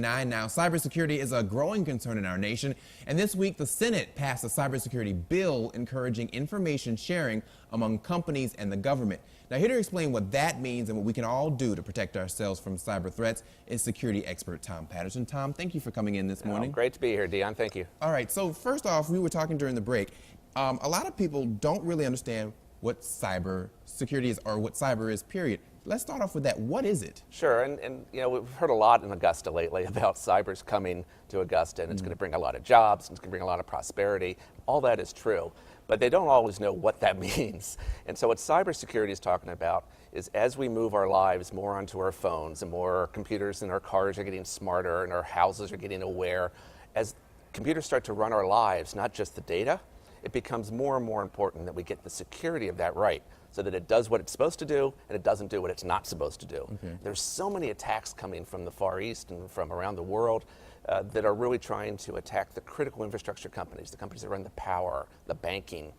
Now, cybersecurity is a growing concern in our nation, and this week the Senate passed a cybersecurity bill encouraging information sharing among companies and the government. Now, here to explain what that means and what we can all do to protect ourselves from cyber threats is security expert Tom Patterson. Tom, thank you for coming in this morning. Great to be here, Dion. Thank you. All right, so first off, we were talking during the break. A lot of people don't really understand what cybersecurity is or what cyber is, period. Let's start off with that. What is it? Sure, and you know, we've heard a lot in Augusta lately about cyber's coming to Augusta, and it's going to bring a lot of jobs, and it's going to bring a lot of prosperity. All that is true, but they don't always know what that means. And so what cybersecurity is talking about is as we move our lives more onto our phones and more our computers and our cars are getting smarter and our houses are getting aware, as computers start to run our lives, not just the data, it becomes more and more important that we get the security of that right, so that it does what it's supposed to do and it doesn't do what it's not supposed to do. Okay. There's so many attacks coming from the Far East and from around the world that are really trying to attack the critical infrastructure companies, the companies that run the power, the banking,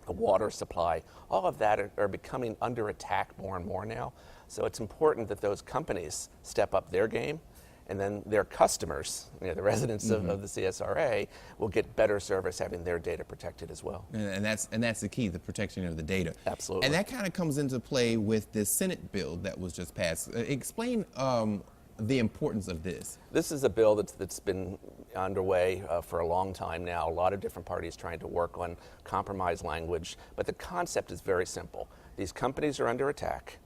the water supply. All of that are becoming under attack more and more now. So it's important that those companies step up their game, and then their customers, you know, the residents of the CSRA, will get better service having their data protected as well. And that's the key, the protection of the data. Absolutely. And that kind of comes into play with this Senate bill that was just passed. Explain the importance of this. This is a bill that's been underway for a long time now. A lot of different parties trying to work on compromise language, but the concept is very simple. These companies are under attack.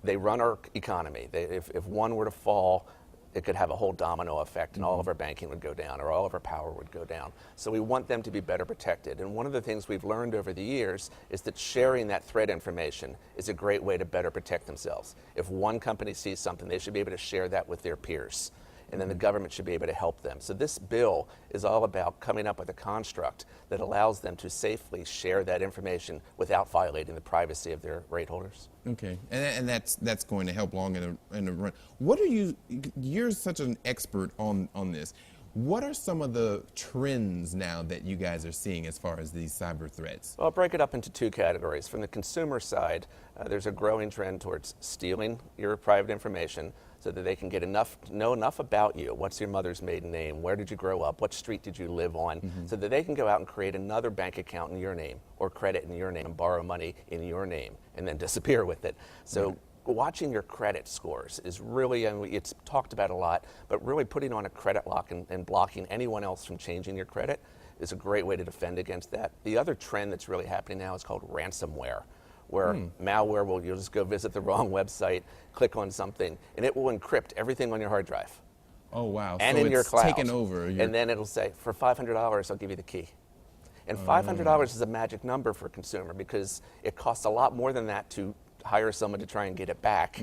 They run our economy. If one were to fall, it could have a whole domino effect, and all of our banking would go down, or all of our power would go down. So we want them to be better protected. And one of the things we've learned over the years is that sharing that threat information is a great way to better protect themselves. If one company sees something, they should be able to share that with their peers. And then the government should be able to help them. So this bill is all about coming up with a construct that allows them to safely share that information without violating the privacy of their rate holders. Okay, and that's going to help long in the run. What are you're such an expert on this. What are some of the trends now that you guys are seeing as far as these cyber threats? Well, I'll break it up into two categories. From the consumer side, there's a growing trend towards stealing your private information so that they can know enough about you. What's your mother's maiden name? Where did you grow up? What street did you live on? So that they can go out and create another bank account in your name or credit in your name and borrow money in your name and then disappear with it. So watching your credit scores is really, and it's talked about a lot, but really putting on a credit lock and blocking anyone else from changing your credit is a great way to defend against that. The other trend that's really happening now is called ransomware, where malware you'll just go visit the wrong website, click on something, and it will encrypt everything on your hard drive. Oh, wow. And so in your cloud. Taken over. And then it'll say, for $500, I'll give you the key. And $500 is a magic number for a consumer because it costs a lot more than that to hire someone to try and get it back.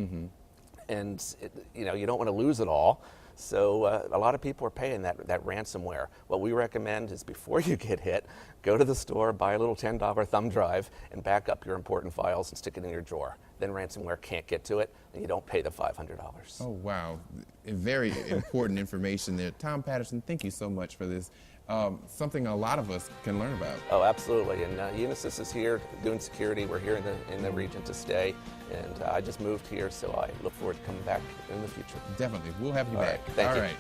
And you don't want to lose it all. So a lot of people are paying that ransomware. What we recommend is before you get hit, go to the store, buy a little $10 thumb drive, and back up your important files and stick it in your drawer. Then ransomware can't get to it, and you don't pay the $500. Oh, wow. Very important information there. Tom Patterson, thank you so much for this. Something a lot of us can learn about. Oh, absolutely. And Unisys is here doing security. We're here in the region to stay. And I just moved here, so I look forward to coming back in the future. Definitely. We'll have you back. Thank you. All right.